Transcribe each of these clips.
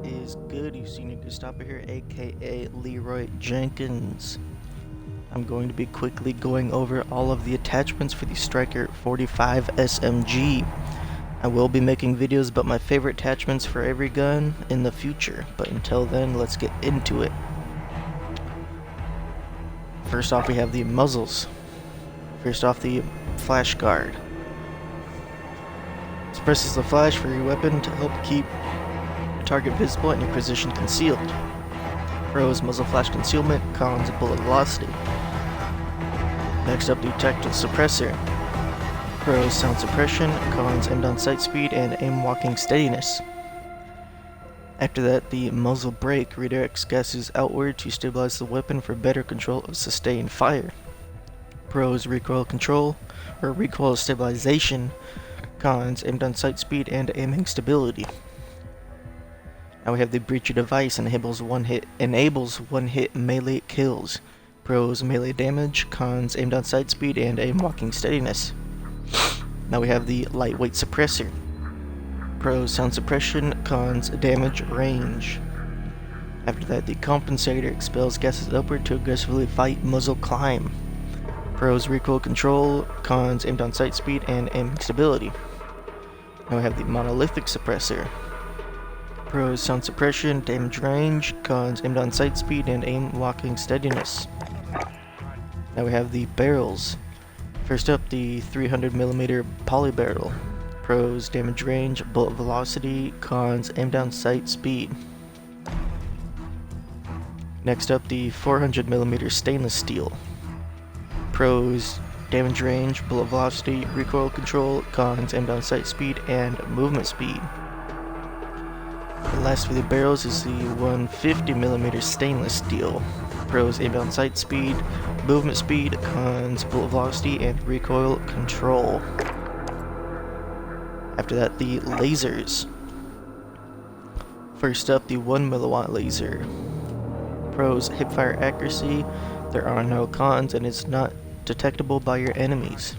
Is good? You see Nick Stopper here, aka Leroy Jenkins. I'm going to be quickly going over all of the attachments for the Striker 45 SMG. I will be making videos about my favorite attachments for every gun in the future, but until then, let's get into it. First off, we have the muzzles. First off, the flash guard. Suppresses the flash for your weapon to help keep target visible and your position concealed. Pros, muzzle flash concealment. Cons, bullet velocity. Next up, the tactile suppressor. Pros, sound suppression. Cons, aim down sight speed and aim walking steadiness. After that, the muzzle brake redirects gases outward to stabilize the weapon for better control of sustained fire. Pros, recoil control or recoil stabilization. Cons, aim down sight speed and aiming stability. Now we have the breacher device enables one hit melee kills. Pros, melee damage. Cons, aim down sight speed and aim walking steadiness. Now we have the lightweight suppressor. Pros, sound suppression. Cons, damage range. After that, the compensator expels gases upward to aggressively fight muzzle climb. Pros, recoil control. Cons, aim down sight speed and aiming stability. Now we have the monolithic suppressor. Pros, sound suppression, damage range. Cons, aim down sight speed and aim walking steadiness. Now we have the barrels. First up, the 300mm poly barrel. Pros, damage range, bullet velocity. Cons, aim down sight speed. Next up, the 400mm stainless steel. Pros, damage range, bullet velocity, recoil control. Cons, aim down sight speed and movement speed. The last for the barrels is the 150mm stainless steel. Pros, aim down sight speed, movement speed. Cons, bullet velocity and recoil control. After that, the lasers. First up, the 1mW laser. Pros, hipfire accuracy. There are no cons and it's not detectable by your enemies.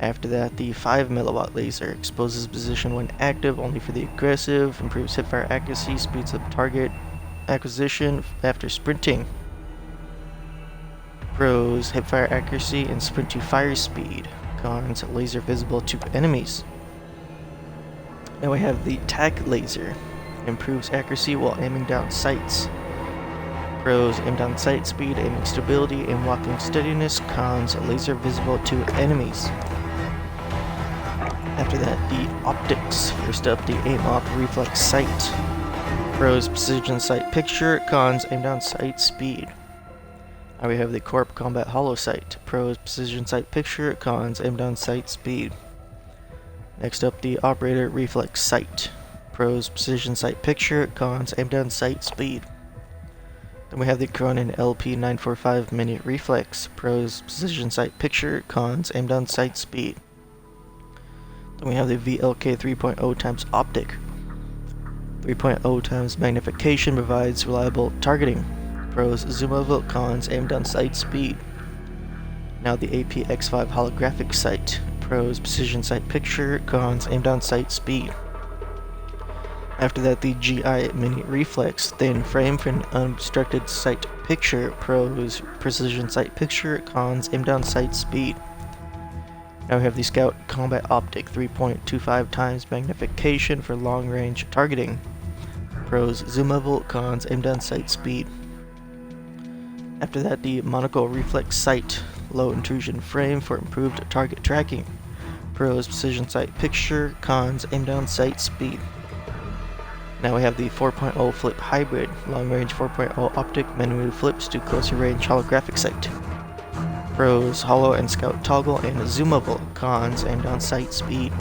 After that, the 5mW laser exposes position when active only for the aggressive, improves hipfire accuracy, speeds up target acquisition after sprinting. Pros, hipfire accuracy and sprint to fire speed. Cons, laser visible to enemies. Now we have the tac laser. Improves accuracy while aiming down sights. Pros, aim down sight speed, aiming stability, aim walking steadiness. Cons, laser visible to enemies. After that, the optics. First up, the aim-op reflex sight. Pros, precision sight picture. Cons, aim down sight speed. Now we have the corp combat hollow sight. Pros, precision sight picture. Cons, aim down sight speed. Next up, the operator reflex sight. Pros, precision sight picture. Cons, aim down sight speed. Then we have the Cronin LP945 mini reflex. Pros, precision sight picture. Cons, aim down sight speed. Then we have the VLK 3.0 times optic. 3.0 times magnification provides reliable targeting. Pros, zoom level. Cons, aim down sight speed. Now the APX5 holographic sight. Pros, precision sight picture. Cons, aim down sight speed. After that, the GI mini reflex thin frame for an unobstructed sight picture. Pros, precision sight picture. Cons, aim down sight speed. Now we have the Scout Combat Optic 3.25 times magnification for long range targeting. Pros, zoom level. Cons, aim down sight speed. After that, the Monocle Reflex Sight low intrusion frame for improved target tracking. Pros, precision sight picture. Cons, aim down sight speed. Now we have the 4.0 flip hybrid long range 4.0 optic manually flips to closer range holographic sight. Pros, hollow and scout toggle and zoomable. Cons, aim down sight speed.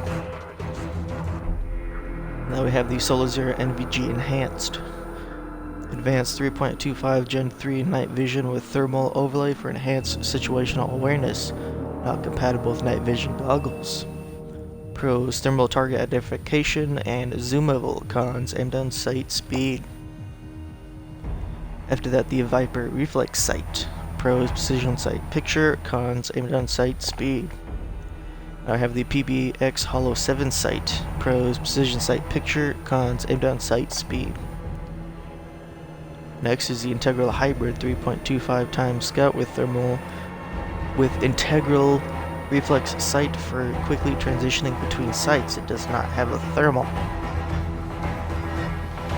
Now we have the Solar Zero NVG enhanced. Advanced 3.25 Gen 3 night vision with thermal overlay for enhanced situational awareness. Not compatible with night vision goggles. Pros, thermal target identification and zoomable. Cons, aim down sight speed. After that, the Viper reflex sight. Pros, precision sight picture. Cons, aim down sight speed. Now I have the PBX Holo 7 sight. Pros, precision sight picture. Cons, aim down sight speed. Next is the Integral Hybrid 3.25 times Scout with integral reflex sight for quickly transitioning between sights. It does not have a thermal.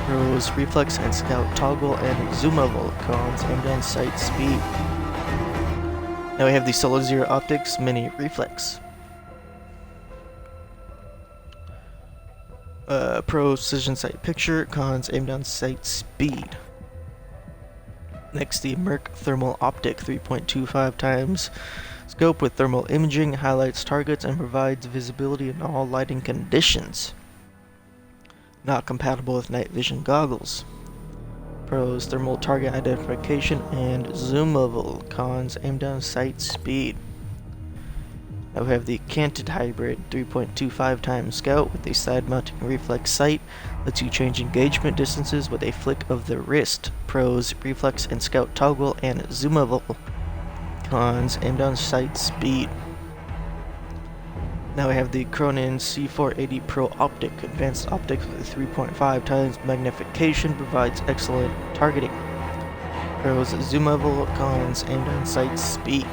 Pros, reflex and scout toggle and zoomable. Cons, aim down sight speed. Now we have the Solo Zero Optics Mini Reflex. Pros, precision sight picture. Cons, aim down sight speed. Next, the PERK Thermal Optic 3.25 times scope with thermal imaging, highlights targets, and provides visibility in all lighting conditions. Not compatible with night vision goggles. Pros, thermal target identification and zoomable. Cons, aim down sight speed. Now we have the Canted Hybrid 3.25 times Scout with a side mounting reflex sight. Lets you change engagement distances with a flick of the wrist. Pros, reflex and scout toggle and zoomable. Cons, aim down sight speed. Now we have the Cronin C480 Pro Optic. Advanced optics with 3.5 times magnification, provides excellent targeting. Pros, zoomable. Cons, aim down sight speed.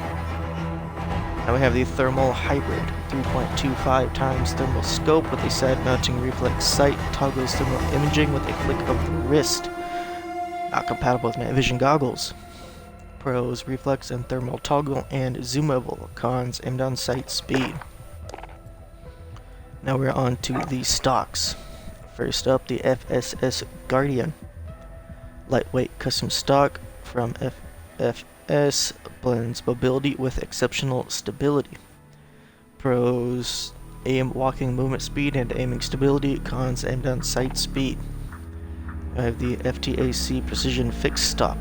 Now we have the Thermal Hybrid 3.25 times thermal scope with a side mounting reflex sight. Toggles thermal imaging with a flick of the wrist. Not compatible with night vision goggles. Pros, reflex and thermal toggle and zoomable. Cons, aim down sight speed. Now we're on to the stocks. First up, the FSS Guardian. Lightweight custom stock from FFS, blends mobility with exceptional stability. Pros, aim walking movement speed and aiming stability. Cons, aim down sight speed. I have the FTAC Precision Fixed stock.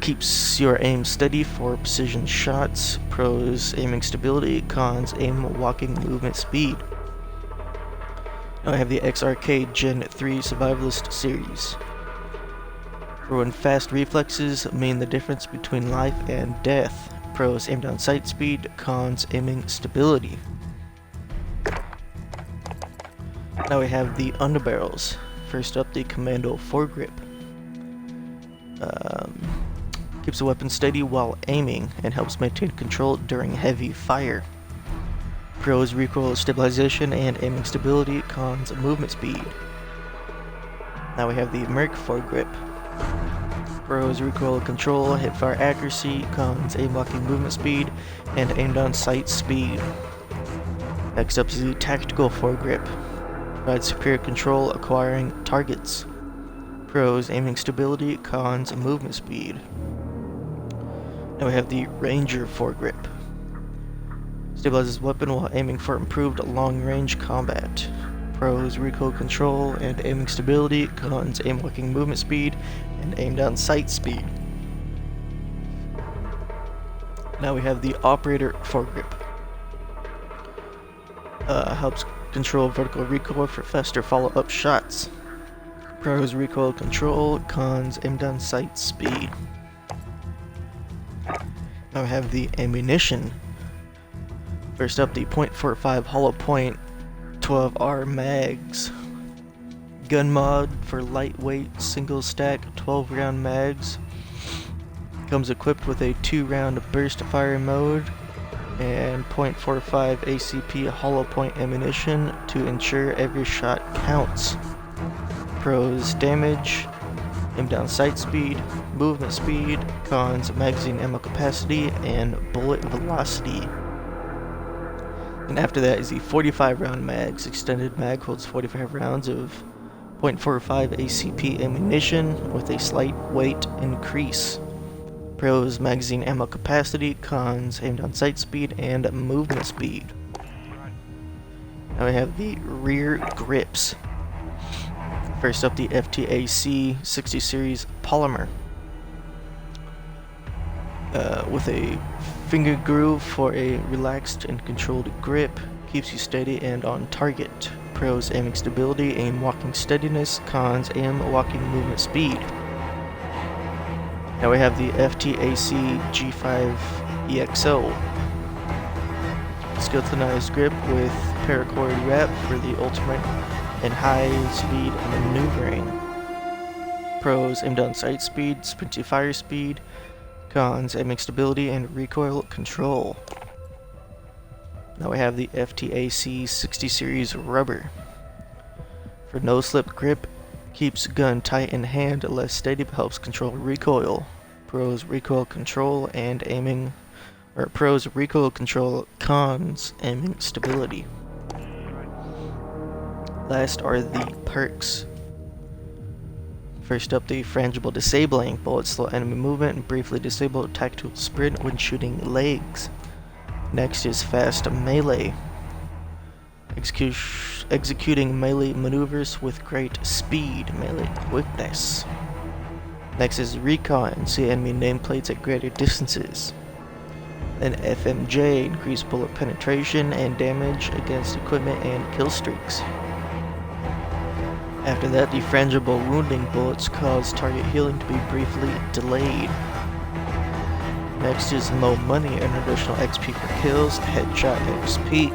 Keeps your aim steady for precision shots. Pros, aiming stability. Cons, aim walking movement speed. Now I have the XRK Gen 3 Survivalist Series. For when fast reflexes mean the difference between life and death. Pros, aim down sight speed. Cons, aiming stability. Now we have the underbarrels. First up, the Commando foregrip. Keeps the weapon steady while aiming and helps maintain control during heavy fire. Pros, recoil stabilization and aiming stability. Cons, movement speed. Now we have the Merc foregrip. Pros, recoil control, hipfire accuracy. Cons, aim locking movement speed and aim down sight speed. Next up is the Tactical foregrip. Provides superior control acquiring targets. Pros, aiming stability. Cons, movement speed. Now we have the Ranger foregrip. Stabilizes weapon while aiming for improved long-range combat. Pros, recoil control and aiming stability. Cons, aim locking movement speed and aim down sight speed. Now we have the Operator foregrip. Helps control vertical recoil for faster follow-up shots. Pros, recoil control. Cons, aim down sight speed. Now we have the ammunition. First up, the .45 hollow point 12R mags. Gun mod for lightweight single stack 12 round mags. Comes equipped with a 2-round burst fire mode and .45 ACP hollow point ammunition to ensure every shot counts. Pros, damage, aim down sight speed, movement speed. Cons, magazine ammo capacity and bullet velocity. And after that is the 45 round mags. Extended mag holds 45 rounds of .45 ACP ammunition with a slight weight increase. Pros, magazine ammo capacity. Cons, aim down sight speed and movement speed. Now we have the rear grips. First up, the FTAC 60 series polymer. With a finger groove for a relaxed and controlled grip. Keeps you steady and on target. Pros, aiming stability, aim walking steadiness. Cons, aim walking movement speed. Now we have the FTAC G5 EXO. skeletonized grip with paracord wrap for the ultimate and high speed maneuvering. Pros: aimed on sight speed, sprinty fire speed. Cons: aiming stability and recoil control. Now we have the FTAC 60 series rubber. For no slip grip, keeps gun tight in hand, less steady but helps control recoil. Pros: recoil control and aiming, or pros: recoil control, cons: aiming stability. Last are the perks. First up, the frangible disabling. Bullets slow enemy movement and briefly disable tactical sprint when shooting legs. Next is fast melee. Executing melee maneuvers with great speed, melee quickness. Next is recon. See enemy nameplates at greater distances. Then FMJ. Increase bullet penetration and damage against equipment and kill streaks. After that, the frangible wounding bullets cause target healing to be briefly delayed. Next is low money and additional XP for kills, headshot XP.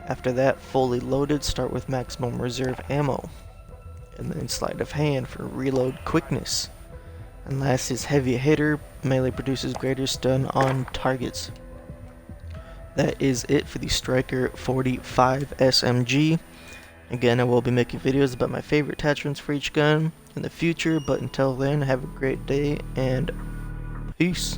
After that, fully loaded, start with maximum reserve ammo. And then sleight of hand for reload quickness. And last is heavy hitter, melee produces greater stun on targets. That is it for the Striker 45 SMG. Again, I will be making videos about my favorite attachments for each gun in the future, but until then, have a great day and peace.